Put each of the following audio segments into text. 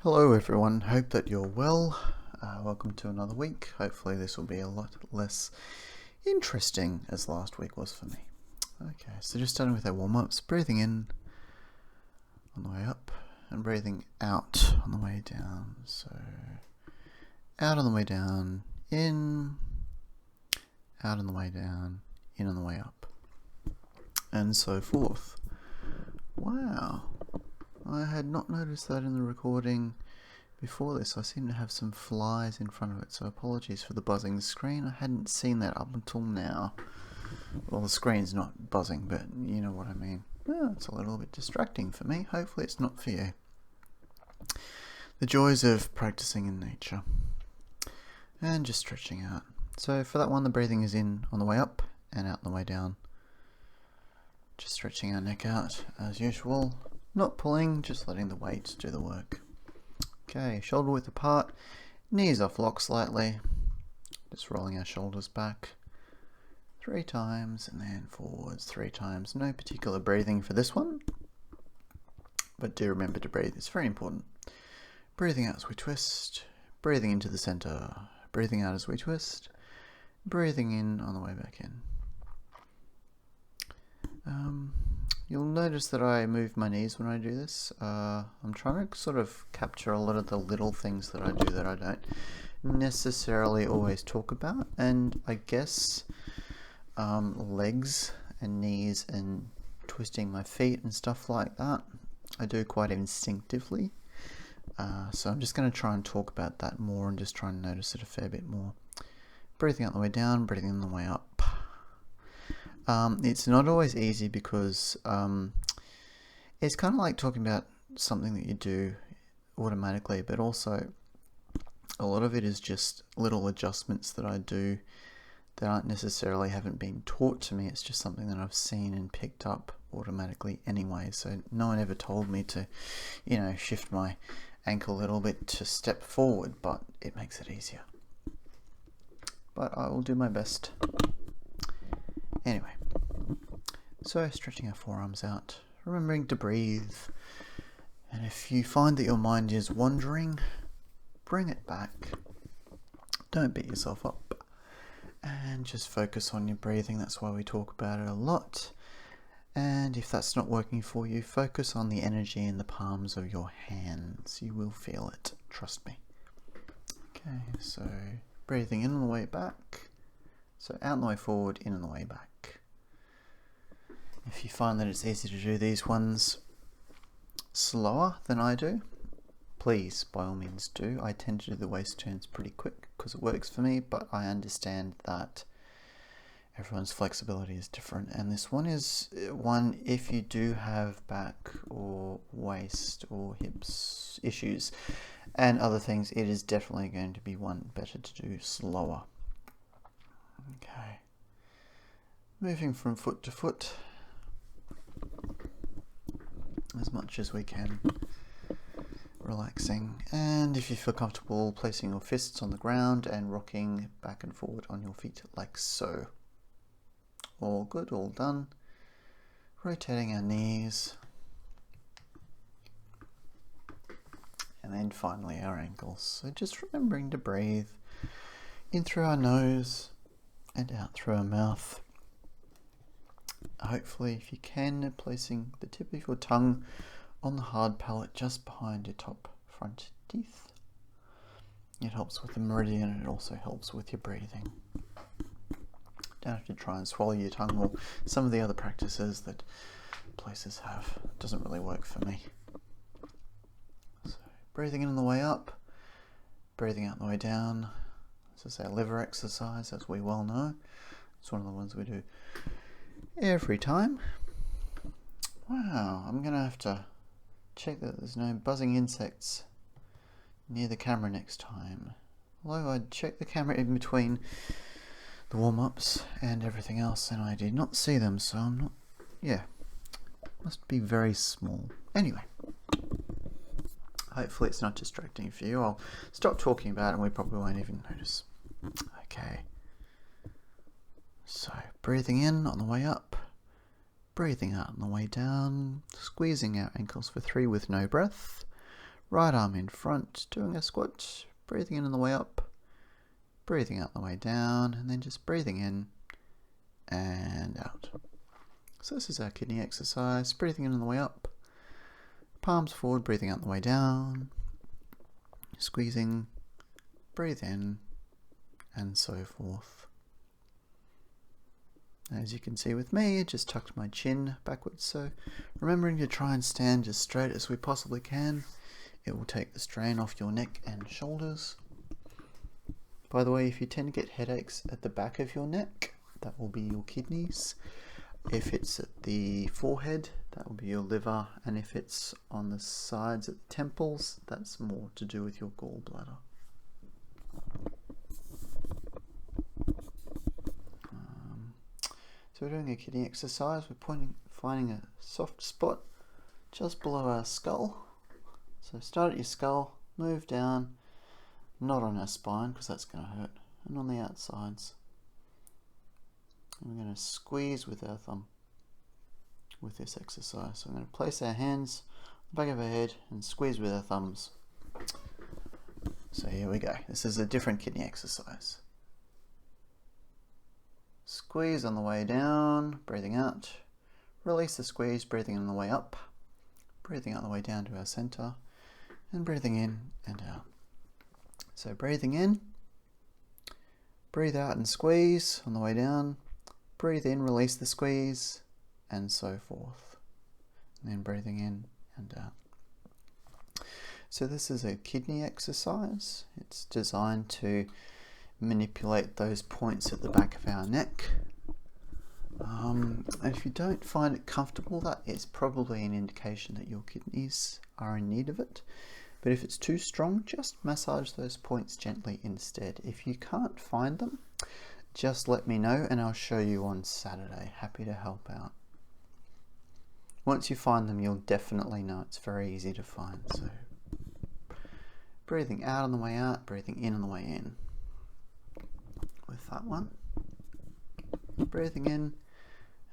Hello everyone, hope that you're well. Welcome to another week. Hopefully this will be a lot less interesting as last week was for me. Okay, so just starting with our warm-ups, breathing in on the way up and breathing out on the way down. So out on the way down, in, out on the way down, in on the way up, and so forth. Wow, I had not noticed that in the recording before this. I seem to have some flies in front of it, so apologies for the buzzing screen. I hadn't seen that up until now. Well, the screen's not buzzing, but you know what I mean. Well, it's a little bit distracting for me. Hopefully it's not for you. The joys of practicing in nature. And just stretching out. So for that one, the breathing is in on the way up and out on the way down. Just stretching our neck out as usual. Not pulling, just letting the weight do the work. Okay, shoulder width apart, knees off lock slightly. Just rolling our shoulders back 3 times and then forwards 3 times. No particular breathing for this one, but do remember to breathe. It's very important. Breathing out as we twist, breathing into the center, breathing out as we twist, breathing in on the way back in. You'll notice that I move my knees when I do this. I'm trying to sort of capture a lot of the little things that I do that I don't necessarily always talk about, and I guess legs and knees and twisting my feet and stuff like that I do quite instinctively. So I'm just going to try and talk about that more and just try and notice it a fair bit more. Breathing out the way down, breathing in the way up. It's not always easy because it's kind of like talking about something that you do automatically, but also a lot of it is just little adjustments that I do that aren't necessarily haven't been taught to me. It's just something that I've seen and picked up automatically anyway. So no one ever told me to, shift my ankle a little bit to step forward, but it makes it easier. But I will do my best. Anyway, so stretching our forearms out, remembering to breathe, and if you find that your mind is wandering, bring it back. Don't beat yourself up, and just focus on your breathing. That's why we talk about it a lot. And if that's not working for you, focus on the energy in the palms of your hands. You will feel it, trust me. Okay, so breathing in on the way back. So out on the way forward, in on the way back. If you find that it's easy to do these ones slower than I do, please, by all means do. I tend to do the waist turns pretty quick because it works for me, but I understand that everyone's flexibility is different. And this one is one, if you do have back or waist or hips issues and other things, it is definitely going to be one better to do slower. Okay, moving from foot to foot as much as we can, relaxing, and if you feel comfortable, placing your fists on the ground and rocking back and forward on your feet like so. All good, all done. Rotating our knees, and then finally our ankles. So just remembering to breathe in through our nose and out through our mouth. Hopefully, if you can, placing the tip of your tongue on the hard palate just behind your top front teeth. It helps with the meridian and it also helps with your breathing. Don't have to try and swallow your tongue or some of the other practices that places have. It doesn't really work for me. So, breathing in on the way up, breathing out on the way down. This is our liver exercise, as we well know. It's one of the ones we do every time. Wow, I'm going to have to check that there's no buzzing insects near the camera next time. Although I'd check the camera in between the warm-ups and everything else and I did not see them, so I'm not... must be very small. Anyway, hopefully it's not distracting for you. I'll stop talking about it and we probably won't even notice. Okay. So, breathing in on the way up, breathing out on the way down, squeezing our ankles for 3 with no breath, Right arm in front, doing a squat, breathing in on the way up, breathing out the way down, and then just breathing in and out. So this is our kidney exercise, breathing in on the way up, palms forward, breathing out the way down, squeezing, breathe in, and so forth. As you can see with me, I just tucked my chin backwards, so remembering to try and stand as straight as we possibly can. It will take the strain off your neck and shoulders. By the way, if you tend to get headaches at the back of your neck, that will be your kidneys. If it's at the forehead, that will be your liver. And if it's on the sides at the temples, that's more to do with your gallbladder. So we're doing a kidney exercise. We're finding a soft spot just below our skull. So start at your skull, move down, not on our spine because that's going to hurt, and on the outsides. And we're going to squeeze with our thumb with this exercise. So we're going to place our hands on the back of our head and squeeze with our thumbs. So here we go. This is a different kidney exercise. Squeeze on the way down, breathing out. Release the squeeze, breathing on the way up. Breathing out the way down to our center. And breathing in and out. So breathing in. Breathe out and squeeze on the way down. Breathe in, release the squeeze, and so forth. And then breathing in and out. So this is a kidney exercise. It's designed to manipulate those points at the back of our neck. And if you don't find it comfortable, that is probably an indication that your kidneys are in need of it. But if it's too strong, just massage those points gently instead. If you can't find them, just let me know and I'll show you on Saturday. Happy to help out. Once you find them, you'll definitely know it's very easy to find. So breathing out on the way out, breathing in on the way in. With that one, breathing in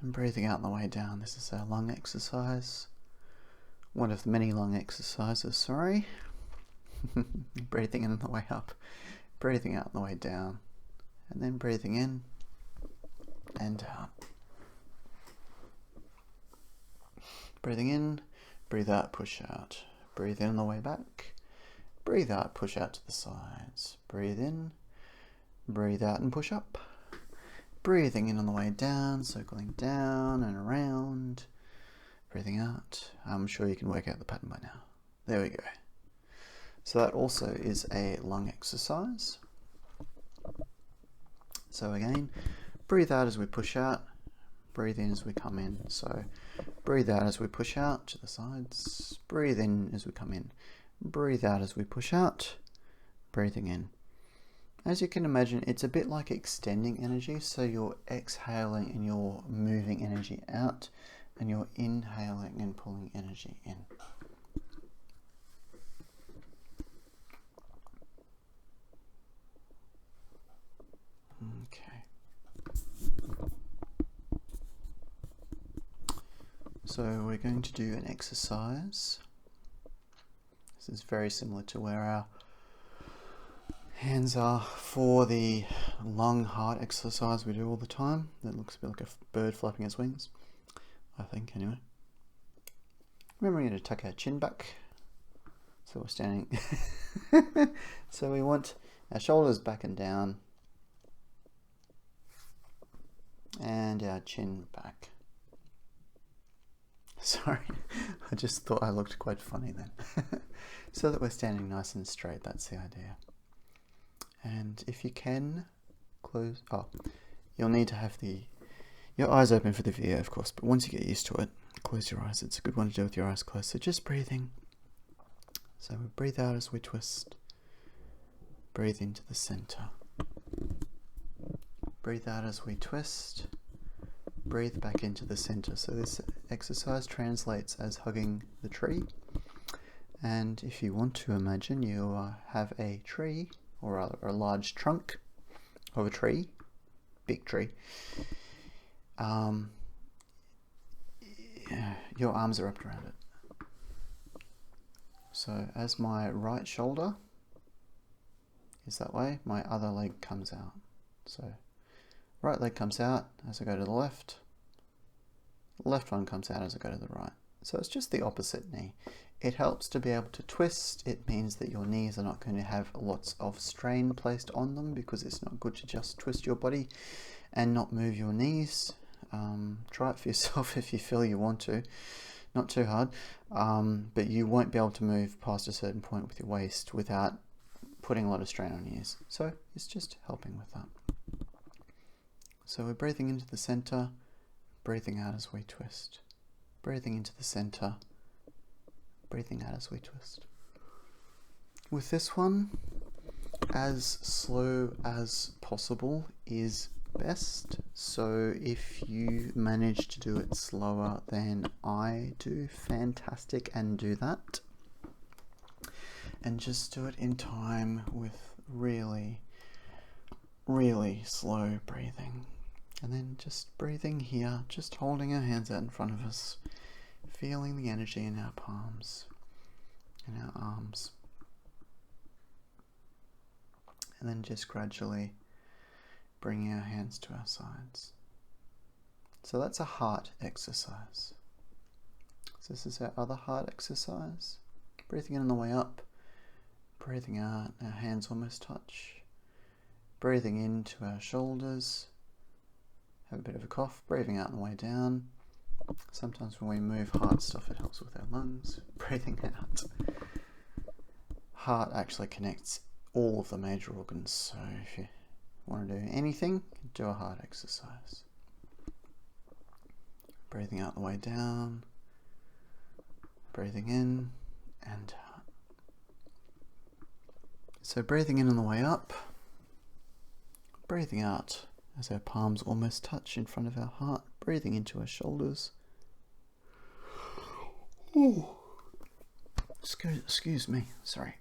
and breathing out on the way down. This is our lung exercise, one of the many lung exercises, sorry. Breathing in on the way up, breathing out on the way down, and then breathing in and out. Breathing in, breathe out, push out. Breathe in on the way back, breathe out, push out to the sides. Breathe in, breathe out and push up. Breathing in on the way down, circling down and around. Breathing out. I'm sure you can work out the pattern by now. There we go. So that also is a lung exercise. So again, breathe out as we push out. Breathe in as we come in. So breathe out as we push out to the sides. Breathe in as we come in. Breathe out as we push out. Breathing in. As you can imagine, it's a bit like extending energy, so you're exhaling and you're moving energy out, and you're inhaling and pulling energy in. Okay. So we're going to do an exercise. This is very similar to where our hands are for the lung heart exercise we do all the time. That looks a bit like a bird flapping its wings, I think, anyway. Remembering to tuck our chin back. So we're standing. So we want our shoulders back and down. And our chin back. Sorry, I just thought I looked quite funny then. So that we're standing nice and straight, that's the idea. And if you can, close, you'll need to have your eyes open for the video, of course, but once you get used to it, close your eyes. It's a good one to do with your eyes closed. So just breathing. So we breathe out as we twist. Breathe into the center. Breathe out as we twist. Breathe back into the center. So this exercise translates as hugging the tree. And if you want to imagine you have a tree, or rather a large trunk of a tree, big tree, your arms are wrapped around it. So as my right shoulder is that way, my other leg comes out. So right leg comes out as I go to the left one comes out as I go to the right. So it's just the opposite knee. It helps to be able to twist. It means that your knees are not going to have lots of strain placed on them, because it's not good to just twist your body and not move your knees. Try it for yourself if you feel you want to. Not too hard, but you won't be able to move past a certain point with your waist without putting a lot of strain on your ears. So it's just helping with that. So we're breathing into the center, breathing out as we twist. Breathing into the center, breathing out as we twist. With this one, as slow as possible is best. So if you manage to do it slower than I do, fantastic, and do that. And just do it in time with really, really slow breathing. And then just breathing here, just holding our hands out in front of us, feeling the energy in our palms and our arms. And then just gradually bringing our hands to our sides. So that's a heart exercise. So this is our other heart exercise. Breathing in on the way up, breathing out, our hands almost touch. Breathing into our shoulders, have a bit of a cough, breathing out on the way down. Sometimes when we move heart stuff, it helps with our lungs. Breathing out. Heart actually connects all of the major organs, so if you want to do anything, do a heart exercise. Breathing out the way down, breathing in and out. So breathing in on the way up, breathing out as our palms almost touch in front of our heart, breathing into our shoulders. Ooh. Excuse me, sorry.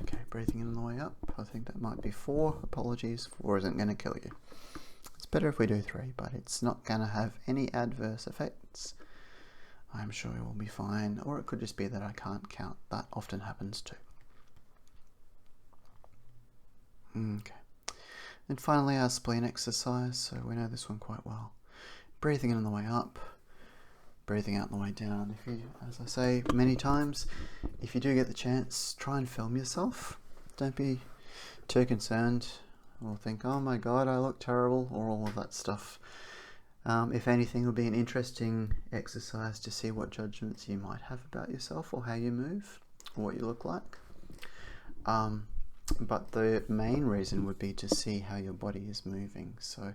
Okay, breathing in on the way up. I think that might be 4. Apologies, 4 isn't going to kill you. It's better if we do 3, but it's not going to have any adverse effects. I'm sure we will be fine, or it could just be that I can't count. That often happens too. Okay. And finally our spleen exercise, so we know this one quite well. Breathing in on the way up, breathing out on the way down. If you, as I say many times, if you do get the chance, try and film yourself. Don't be too concerned or think, oh my god, I look terrible, or all of that stuff. If anything, it would be an interesting exercise to see what judgments you might have about yourself, or how you move, or what you look like. But the main reason would be to see how your body is moving. So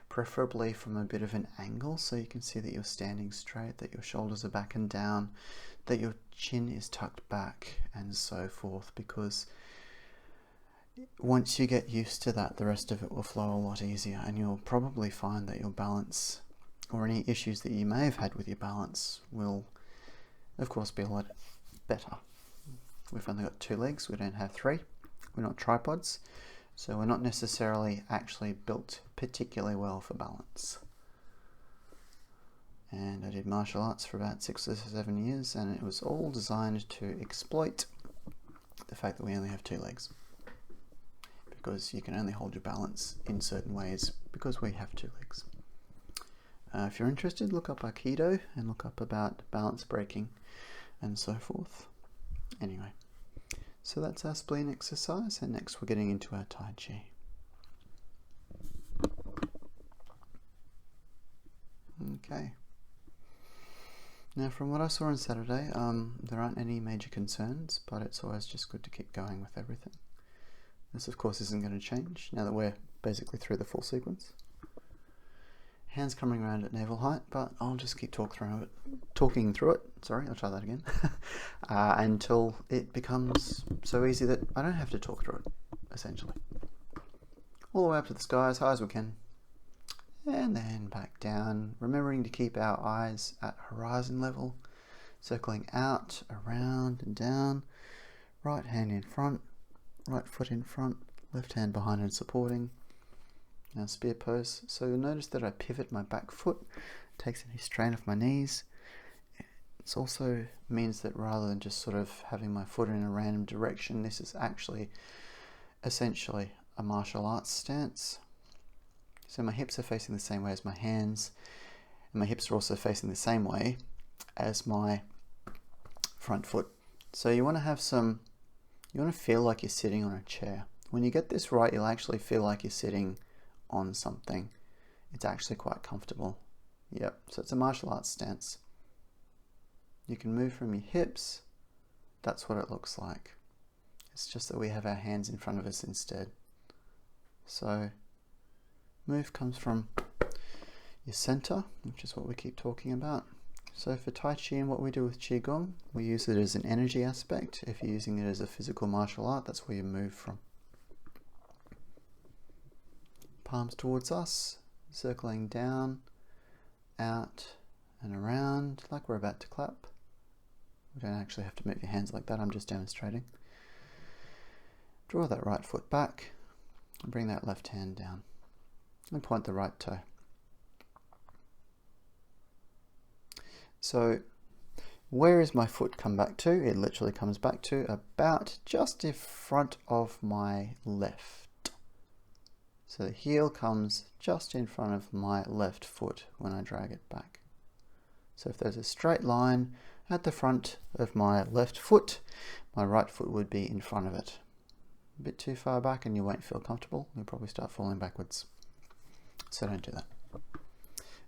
preferably from a bit of an angle, so you can see that you're standing straight, that your shoulders are back and down, that your chin is tucked back, and so forth, because once you get used to that, the rest of it will flow a lot easier, and you'll probably find that your balance, or any issues that you may have had with your balance, will of course be a lot better. We've only got 2 legs, we don't have 3. We're not tripods, so we're not necessarily actually built particularly well for balance. And I did martial arts for about 6 or 7 years, and it was all designed to exploit the fact that we only have 2 legs. Because you can only hold your balance in certain ways because we have 2 legs. If you're interested, look up Aikido and look up about balance breaking and so forth. Anyway, so that's our spleen exercise, and next we're getting into our Tai Chi. Okay. Now, from what I saw on Saturday, there aren't any major concerns, but it's always just good to keep going with everything. This, of course, isn't going to change now that we're basically through the full sequence. Hands coming around at navel height, but I'll just keep talking through it. Sorry, I'll try that again. Until it becomes so easy that I don't have to talk through it, essentially. All the way up to the sky, as high as we can. And then back down, remembering to keep our eyes at horizon level, circling out, around and down, right hand in front, right foot in front, left hand behind and supporting. Now spear pose. So you'll notice that I pivot my back foot, takes any strain off my knees. It also means that rather than just sort of having my foot in a random direction, this is actually essentially a martial arts stance. So my hips are facing the same way as my hands, and my hips are also facing the same way as my front foot. So you want to feel like you're sitting on a chair. When you get this right, you'll actually feel like you're sitting on something. It's actually quite comfortable. Yep, so it's a martial arts stance. You can move from your hips. That's what it looks like. It's just that we have our hands in front of us instead. So move comes from your center, which is what we keep talking about. So for Tai Chi and what we do with Qigong, we use it as an energy aspect. If you're using it as a physical martial art, that's where you move from. Palms towards us, circling down, out and around like we're about to clap. You don't actually have to move your hands like that, I'm just demonstrating. Draw that right foot back and bring that left hand down and point the right toe. So where is my foot come back to? It literally comes back to about just in front of my left. So the heel comes just in front of my left foot when I drag it back. So if there's a straight line at the front of my left foot, my right foot would be in front of it. A bit too far back and you won't feel comfortable. You'll probably start falling backwards. So don't do that.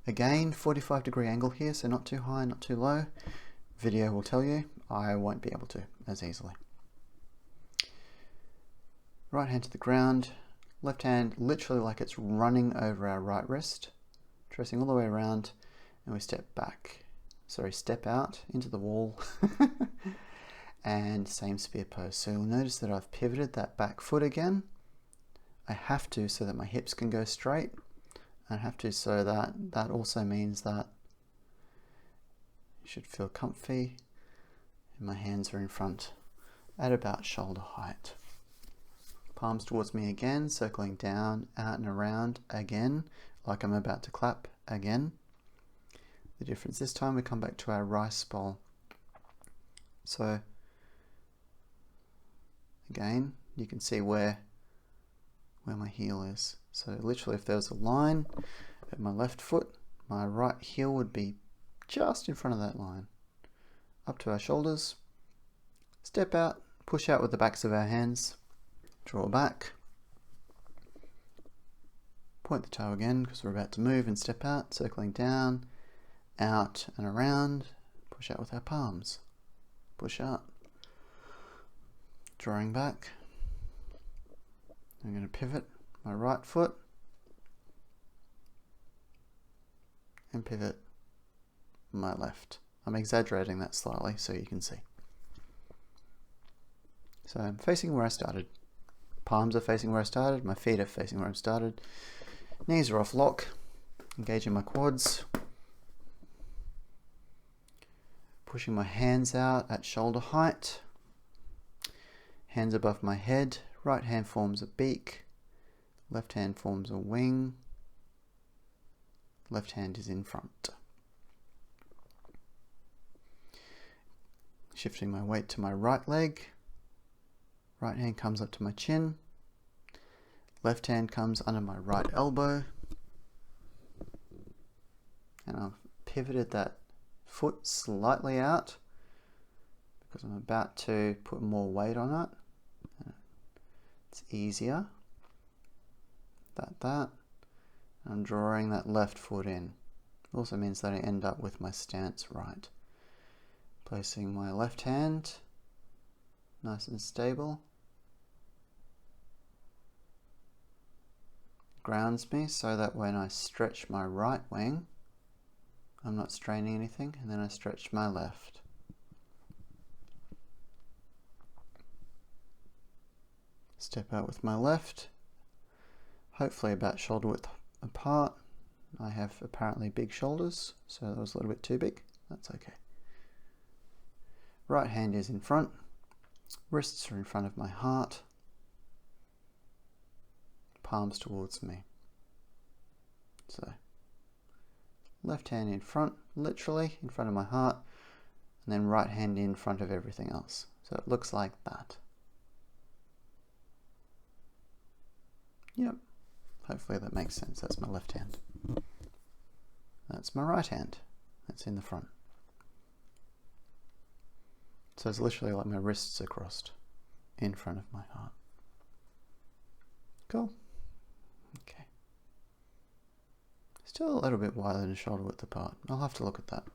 Again, 45-degree angle here, so not too high, not too low. Video will tell you I won't be able to as easily. Right hand to the ground, left hand literally like it's running over our right wrist, tracing all the way around, and we step out into the wall and same spear pose. So you'll notice that I've pivoted that back foot again. I have to so that my hips can go straight. I have to so that also means that you should feel comfy and my hands are in front at about shoulder height. Palms towards me again, circling down, out and around again, like I'm about to clap again. The difference this time, we come back to our rice bowl. So again, you can see where my heel is. So literally if there was a line at my left foot, my right heel would be just in front of that line. Up to our shoulders, step out, push out with the backs of our hands, draw back, point the toe again because we're about to move and step out, circling down, out and around, push out with our palms, push out, drawing back. I'm going to pivot my right foot and pivot my left. I'm exaggerating that slightly so you can see. So I'm facing where I started. Palms are facing where I started, my feet are facing where I started. Knees are off lock, engaging my quads. Pushing my hands out at shoulder height. Hands above my head. Right hand forms a beak. Left hand forms a wing. Left hand is in front. Shifting my weight to my right leg. Right hand comes up to my chin. Left hand comes under my right elbow. And I've pivoted that foot slightly out because I'm about to put more weight on it. It's easier. That. I'm drawing that left foot in. It also means that I end up with my stance right. Placing my left hand nice and stable. Grounds me so that when I stretch my right wing, I'm not straining anything, and then I stretch my left. Step out with my left, hopefully about shoulder width apart. I have apparently big shoulders, so that was a little bit too big. That's okay. Right hand is in front, wrists are in front of my heart, palms towards me. So left hand in front, literally in front of my heart. and then right hand in front of everything else. So it looks like that. Yep, hopefully that makes sense. That's my left hand. That's my right hand. That's in the front. So it's literally like my wrists are crossed in front of my heart. Cool. Okay. Still a little bit wider than shoulder width apart. I'll have to look at that.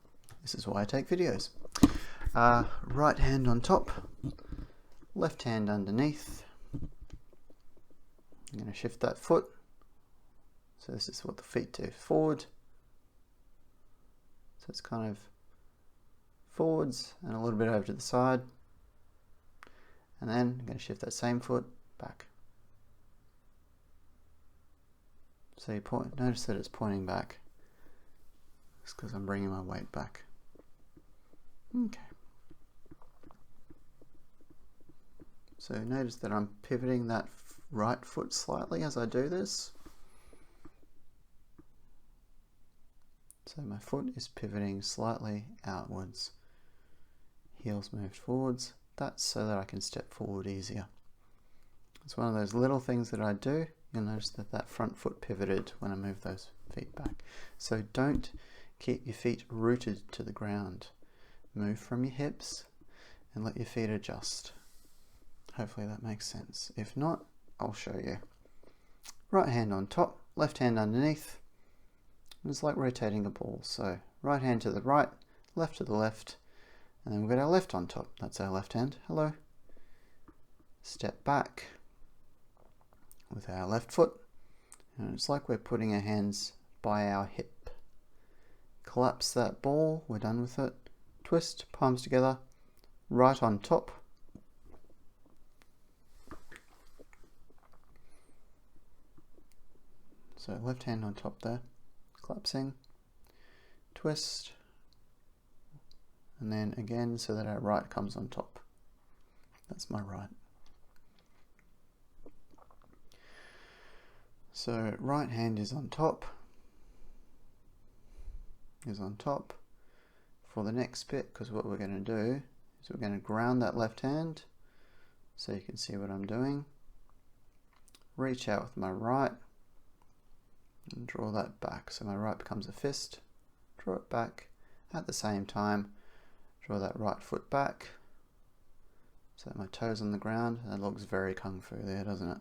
This is why I take videos. Right hand on top, left hand underneath. I'm going to shift that foot. So this is what the feet do. Forward. So it's kind of forwards and a little bit over to the side. And then I'm going to shift that same foot back. So you notice that it's pointing back. It's because I'm bringing my weight back. Okay. So notice that I'm pivoting that right foot slightly as I do this. So my foot is pivoting slightly outwards. Heels moved forwards. That's so that I can step forward easier. It's one of those little things that I do. You'll notice that that front foot pivoted when I move those feet back. So don't keep your feet rooted to the ground. Move from your hips and let your feet adjust. Hopefully that makes sense. If not, I'll show you. Right hand on top, left hand underneath. It's like rotating a ball. So right hand to the right, left to the left, and then we've got our left on top. That's our left hand. Hello. Step back with our left foot, and it's like we're putting our hands by our hip. Collapse that ball, we're done with it. Twist, palms together, right on top. So left hand on top there, collapsing, twist, and then again so that our right comes on top. That's my right. So right hand is on top, for the next bit, because what we're going to do is we're going to ground that left hand so you can see what I'm doing. Reach out with my right and draw that back. So my right becomes a fist, draw it back. At the same time, draw that right foot back so that my toes on the ground. That looks very kung fu there, doesn't it?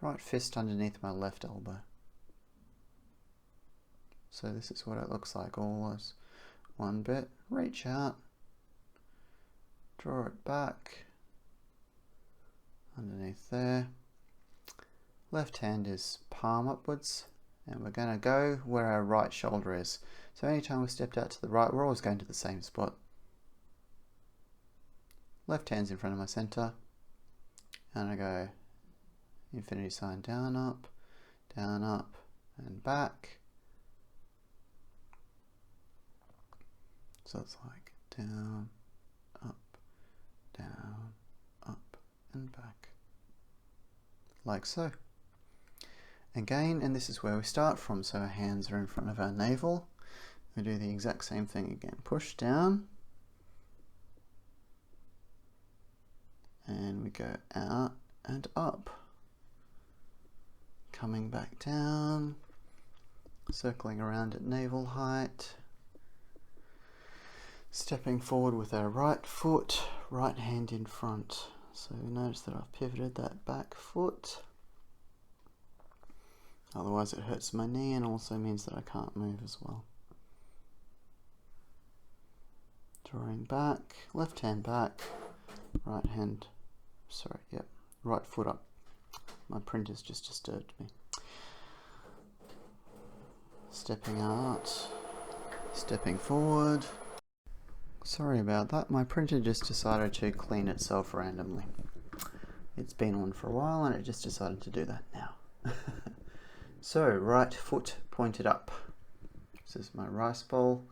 Right fist underneath my left elbow. So this is what it looks like, all as one bit. Reach out, draw it back, underneath there. Left hand is palm upwards, and we're going to go where our right shoulder is. So anytime we stepped out to the right, we're always going to the same spot. Left hand's in front of my center, and I go infinity sign down, up, and back. So it's like down, up, and back. Like so. Again, and this is where we start from, so our hands are in front of our navel. We do the exact same thing again. Push down, and we go out and up. Coming back down, circling around at navel height. Stepping forward with our right foot, right hand in front. So notice that I've pivoted that back foot. Otherwise it hurts my knee and also means that I can't move as well. Drawing back, left hand back, right foot up. My printer's just disturbed me. Stepping out, stepping forward. Sorry about that, my printer just decided to clean itself randomly. It's been on for a while and it just decided to do that now. So, right foot pointed up. This is my rice bowl.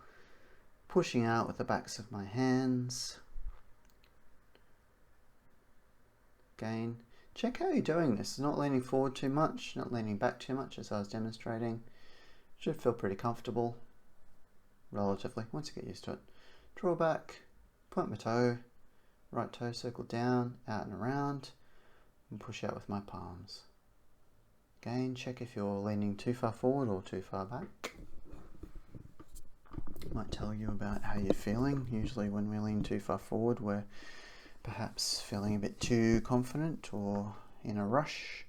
Pushing out with the backs of my hands. Again, check how you're doing this. Not leaning forward too much, not leaning back too much as I was demonstrating. Should feel pretty comfortable. relatively, once you get used to it. Draw back, point my toe, right toe circle down, out and around, and push out with my palms. Again, check if you're leaning too far forward or too far back. Might tell you about how you're feeling. Usually when we lean too far forward, we're perhaps feeling a bit too confident or in a rush,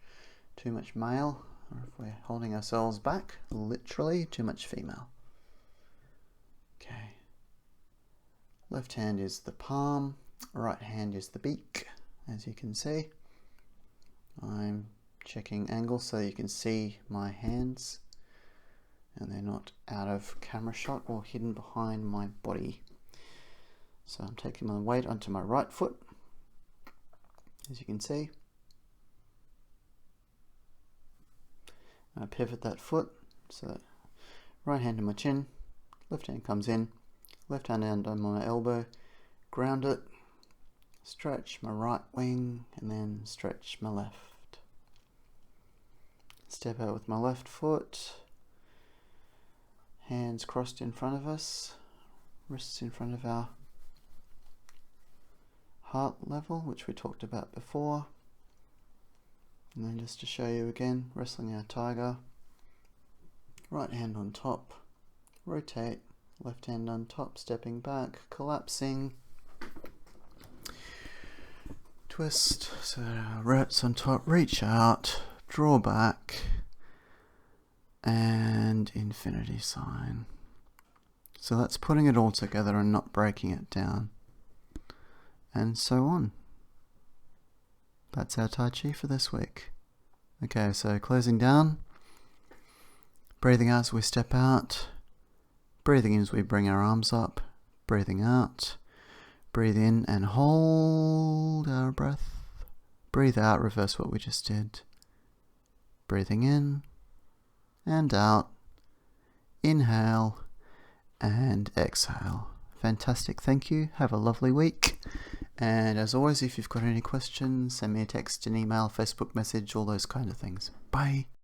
too much male, or if we're holding ourselves back, literally too much female. Okay. Left hand is the palm, right hand is the beak, as you can see. I'm checking angle so you can see my hands and they're not out of camera shot or hidden behind my body. So I'm taking my weight onto my right foot, as you can see. I pivot that foot, so right hand on my chin, left hand comes in, left hand under my elbow, ground it, stretch my right wing, and then stretch my left. Step out with my left foot, hands crossed in front of us, wrists in front of our heart level, which we talked about before. And then just to show you again, wrestling our tiger, right hand on top, rotate, left hand on top, stepping back, collapsing, twist, so roots on top, reach out, draw back, and infinity sign. So that's putting it all together and not breaking it down, and so on. That's our Tai Chi for this week. Okay, so closing down, breathing out as we step out, breathing in as we bring our arms up, breathing out, breathe in and hold our breath, breathe out, reverse what we just did, breathing in and out, inhale and exhale. Fantastic, thank you, have a lovely week. And as always, if you've got any questions, send me a text, an email, Facebook message, all those kind of things. Bye.